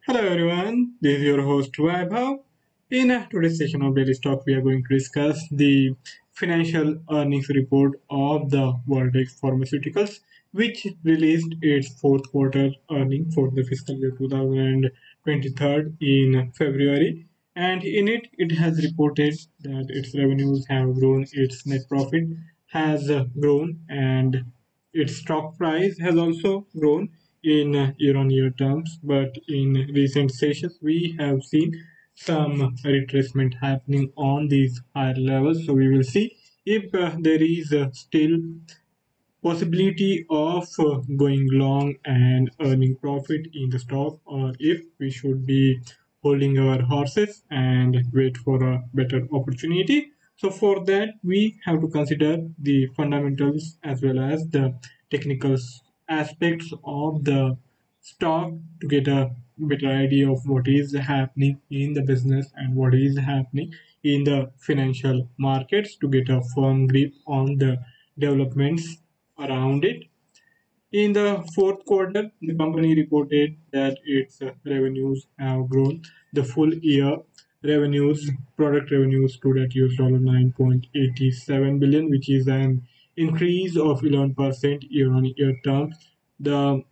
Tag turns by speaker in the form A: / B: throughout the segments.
A: Hello everyone, this is your host Vaibhav. In today's session of Daily Stock, we are going to discuss the financial earnings report of the Vertex Pharmaceuticals, which released its fourth quarter earnings for the fiscal year 2023 in February. And in it, it has reported that its revenues have grown, its net profit has grown, and its stock price has also grown in year-on-year terms, but in recent sessions we have seen some retracement happening on these higher levels. So we will see if there is still possibility of going long and earning profit in the stock, or if we should be holding our horses and wait for a better opportunity. So for that we have to consider the fundamentals as well as the technical aspects of the stock to get a better idea of what is happening in the business and what is happening in the financial markets to get a firm grip on the developments around it. In the fourth quarter, the company reported that its revenues have grown. The full year revenues, product revenues stood at $9.87 billion, which is an increase of 11% year on year terms. The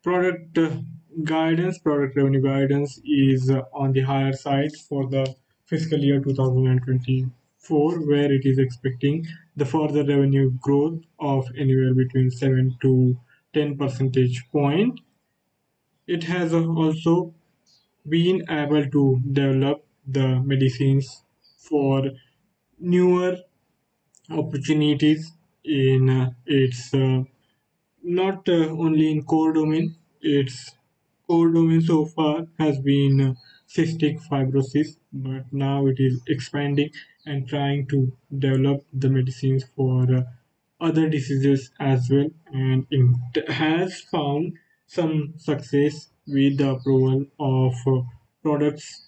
A: product product revenue guidance is on the higher side for the fiscal year 2024, where it is expecting the further revenue growth of anywhere between 7 to 10 percentage point. It has also been able to develop the medicines for newer opportunities in its not only in core domain. Its core domain so far has been cystic fibrosis, but now it is expanding and trying to develop the medicines for other diseases as well, and it has found some success with the approval of products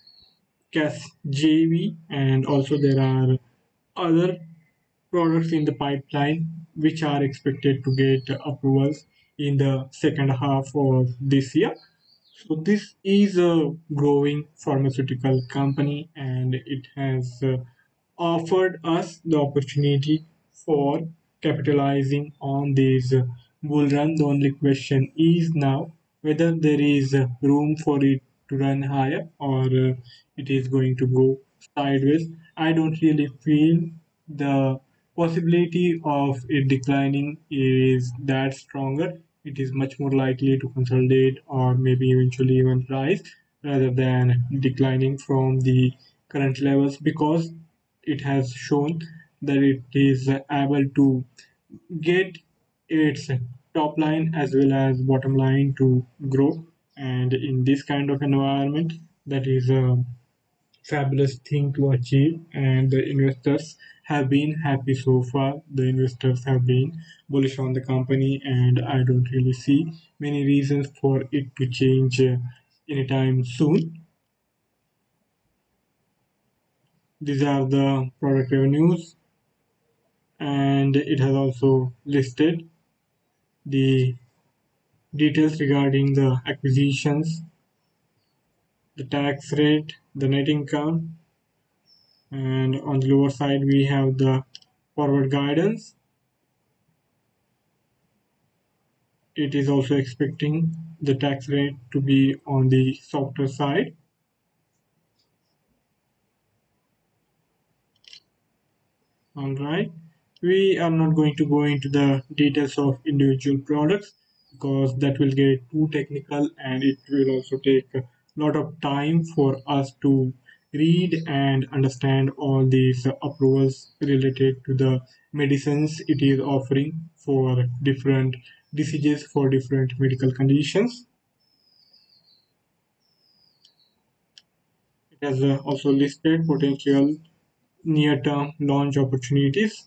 A: JV, and also there are other products in the pipeline which are expected to get approvals in the second half of this year. So this is a growing pharmaceutical company, and it has offered us the opportunity for capitalizing on this bull run. The only question is now whether there is room for it to run higher, or it is going to go sideways. I don't really feel the possibility of it declining is that stronger. It is much more likely to consolidate or maybe eventually even rise rather than declining from the current levels, because it has shown that it is able to get its top line as well as bottom line to grow. And in this kind of environment, that is a fabulous thing to achieve, and the investors have been happy so far. The investors have been bullish on the company, and I don't really see many reasons for it to change anytime soon. These are the product revenues, and it has also listed the details regarding the acquisitions, the tax rate, the net income, and on the lower side we have the forward guidance. It is also expecting the tax rate to be on the softer side. All right. We are not going to go into the details of individual products because that will get too technical, and it will also take a lot of time for us to read and understand all these approvals related to the medicines it is offering for different diseases, for different medical conditions. It has also listed potential near-term launch opportunities.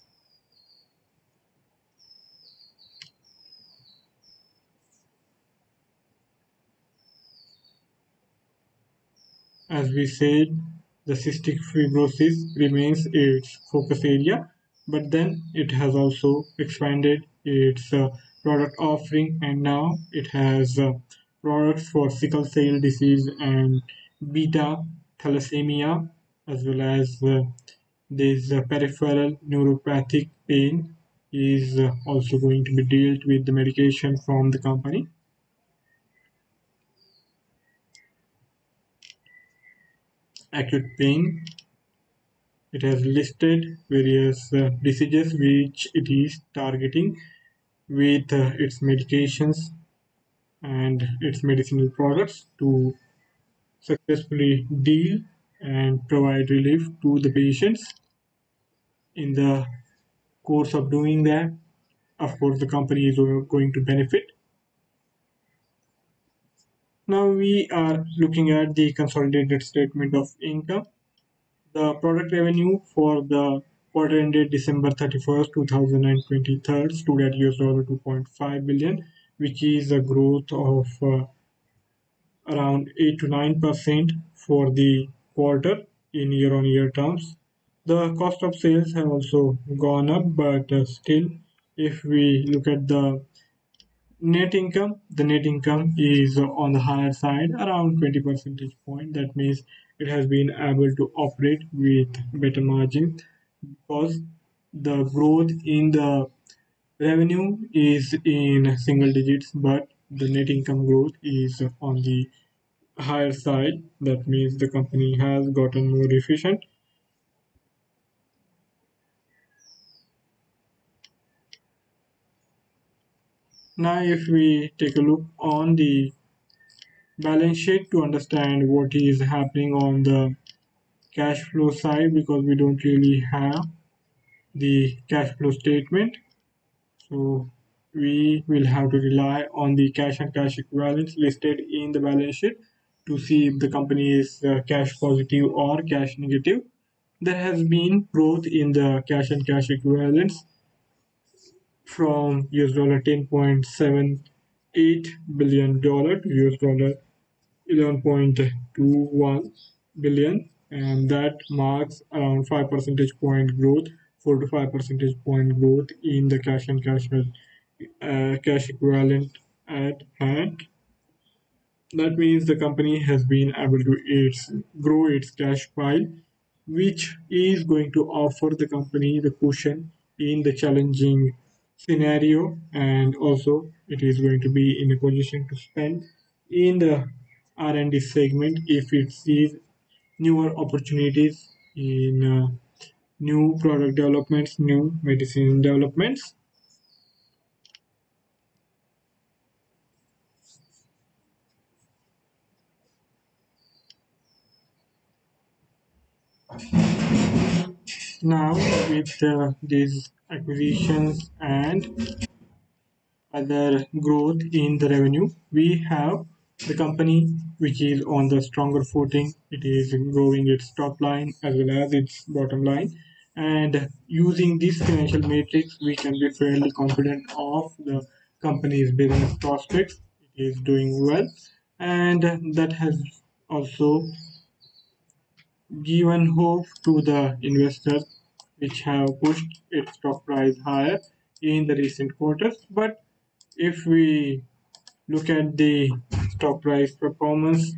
A: As we said, the cystic fibrosis remains its focus area, but then it has also expanded its product offering, and now it has products for sickle cell disease and beta thalassemia, as well as this peripheral neuropathic pain is also going to be dealt with the medication from the company. Acute pain, it has listed various diseases which it is targeting with its medications and its medicinal products to successfully deal and provide relief to the patients. In the course of doing that, of course, the company is going to benefit. Now we are looking at the consolidated statement of income. The product revenue for the quarter ended December 31st, 2023 stood at $2.5 billion, which is a growth of around 8 to 9% for the quarter in year-on-year terms. The cost of sales have also gone up, but still, if we look at the net income is on the higher side, around 20 percentage point. That means it has been able to operate with better margin because the growth in the revenue is in single digits, but the net income growth is on the higher side. That means the company has gotten more efficient. Now, if we take a look on the balance sheet to understand what is happening on the cash flow side, because we don't really have the cash flow statement, so we will have to rely on the cash and cash equivalents listed in the balance sheet to see if the company is cash positive or cash negative. There has been growth in the cash and cash equivalents from $10.78 billion to $11.21 billion, and that marks around 5 percentage point growth, 4 to 5 percentage point growth in the cash and cash equivalent at hand. That means the company has been able to grow its cash pile, which is going to offer the company the cushion in the challenging scenario, and also it is going to be in a position to spend in the R&D segment if it sees newer opportunities in new product developments, new medicine developments. Now, with these acquisitions and other growth in the revenue, we have the company which is on the stronger footing. It is growing its top line as well as its bottom line. And using this financial matrix, we can be fairly confident of the company's business prospects. It is doing well, and that has also given hope to the investors, which have pushed its stock price higher in the recent quarters. But if we look at the stock price performance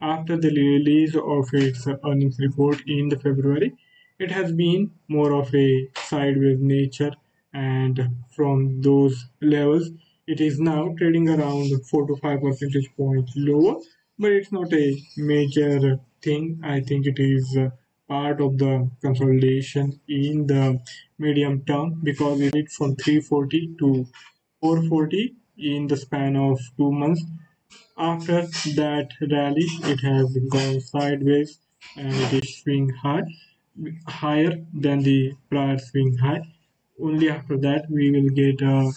A: after the release of its earnings report in the February, it has been more of a sideways nature, and from those levels, it is now trading around 4 to 5 percentage points lower. But it's not a major thing. I think it is part of the consolidation in the medium term, because it from 340 to 440 in the span of 2 months. After that rally, it has gone sideways and it is swing higher than the prior swing high. Only after that we will get a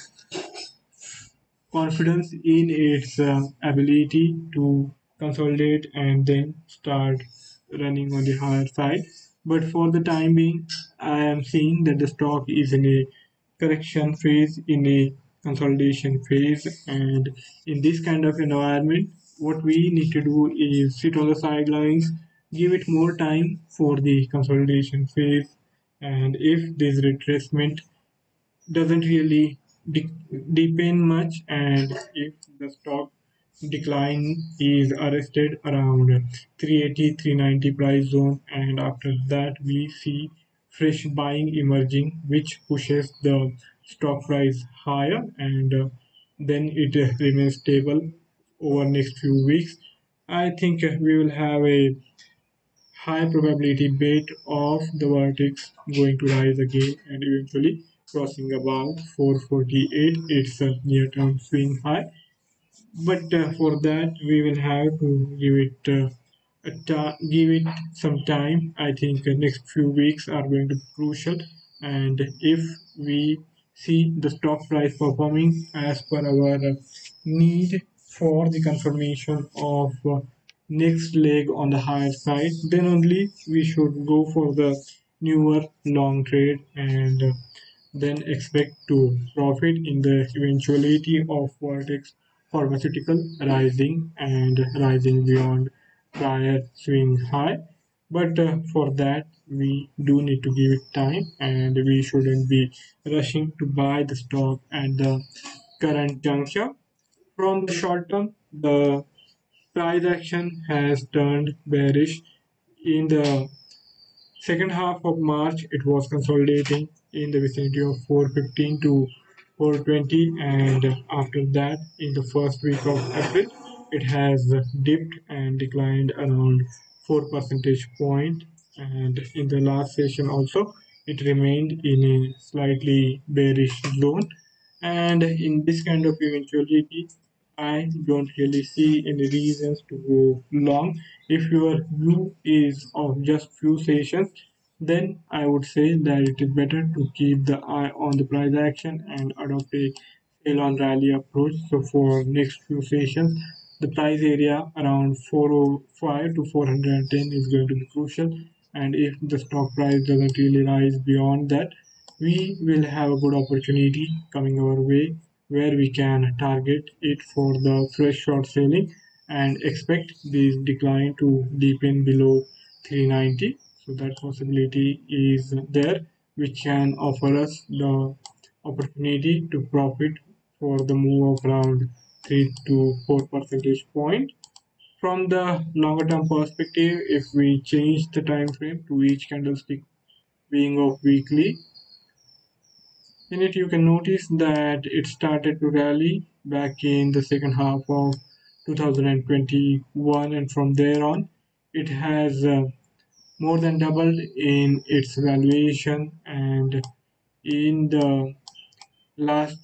A: confidence in its ability to consolidate and then start running on the higher side. But for the time being, I am seeing that the stock is in a correction phase, in a consolidation phase, and in this kind of environment, what we need to do is sit on the sidelines, give it more time for the consolidation phase, and if this retracement doesn't really deepen much, and if the stock decline is arrested around 380 390 price zone, and after that we see fresh buying emerging, which pushes the stock price higher, and then it remains stable over next few weeks. I think we will have a high probability bet of the vertex going to rise again and eventually crossing about 448. It's a near term swing high, but for that we will have to give it some time. I think the next few weeks are going to be crucial, and if we see the stock price performing as per our need for the confirmation of next leg on the higher side, then only we should go for the newer long trade, and then expect to profit in the eventuality of Vertex Pharmaceutical rising and rising beyond prior swing high. But for that, we do need to give it time, and we shouldn't be rushing to buy the stock at the current juncture. From the short term, the price action has turned bearish in the second half of March. It was consolidating in the vicinity of 415 to 420, and after that, in the first week of April, it has dipped and declined around 4 percentage point. And in the last session also, it remained in a slightly bearish zone. And in this kind of eventuality, I don't really see any reasons to go long. If your view is of just few sessions, then I would say that it is better to keep the eye on the price action and adopt a sell on rally approach. So for next few sessions, the price area around 405 to 410 is going to be crucial. And if the stock price doesn't really rise beyond that, we will have a good opportunity coming our way where we can target it for the fresh short selling and expect this decline to deepen below 390. So that possibility is there, which can offer us the opportunity to profit for the move of around 3 to 4 percentage point. From the longer term perspective, if we change the time frame to each candlestick being of weekly, in it, you can notice that it started to rally back in the second half of 2021, and from there on, it has more than doubled in its valuation. And in the last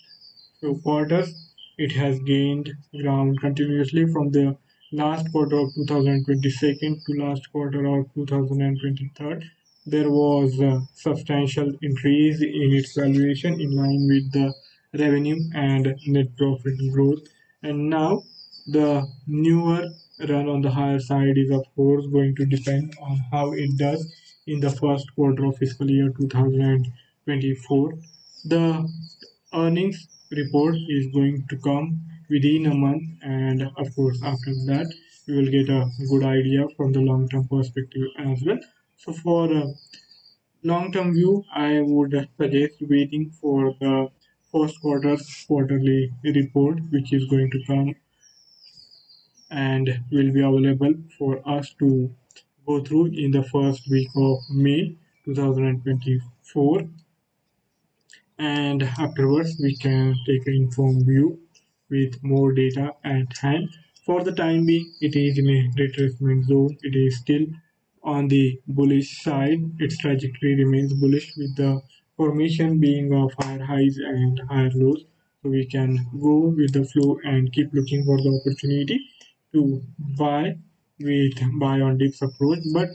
A: few quarters, it has gained ground continuously from the last quarter of 2022 to last quarter of 2023. There was a substantial increase in its valuation in line with the revenue and net profit growth. And now the newer run on the higher side is, of course, going to depend on how it does in the first quarter of fiscal year 2024. The earnings report is going to come within a month, and of course after that we will get a good idea from the long term perspective as well. So for a long term view, I would suggest waiting for the first quarter's quarterly report, which is going to come and will be available for us to go through in the first week of May 2024, and afterwards we can take an informed view with more data at hand. For the time being, it is in a retracement zone. It is still on the bullish side. Its trajectory remains bullish with the formation being of higher highs and higher lows. So we can go with the flow and keep looking for the opportunity to buy with buy on dips approach. But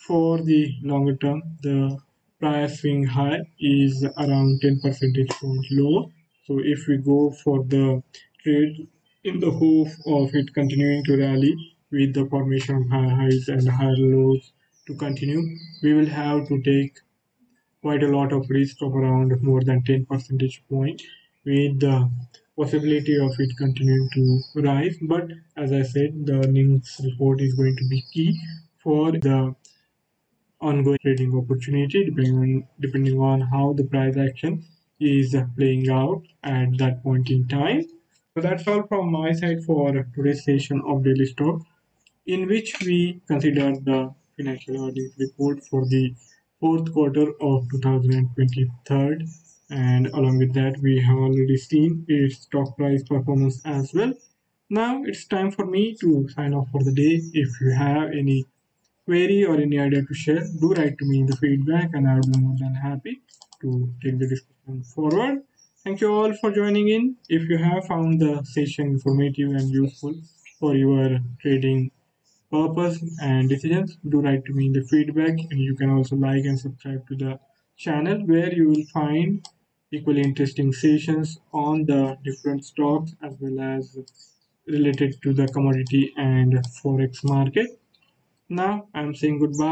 A: for the longer term, the prior swing high is around 10 percentage points lower. So if we go for the trade in the hope of it continuing to rally with the formation of higher highs and higher lows to continue, we will have to take quite a lot of risk of around more than 10 percentage point with the possibility of it continuing to rise. But as I said, the earnings report is going to be key for the ongoing trading opportunity, depending on how the price action is playing out at that point in time. So that's all from my side for today's session of Daily Stock, in which we consider the financial earnings report for the fourth quarter of 2023. And along with that, we have already seen its stock price performance as well. Now it's time for me to sign off for the day. If you have any query or any idea to share, do write to me in the feedback, and I would be more than happy to take the discussion forward. Thank you all for joining in. If you have found the session informative and useful for your trading purpose and decisions, do write to me in the feedback, and you can also like and subscribe to the channel where you will find equally interesting sessions on the different stocks as well as related to the commodity and forex market. Now I'm saying goodbye.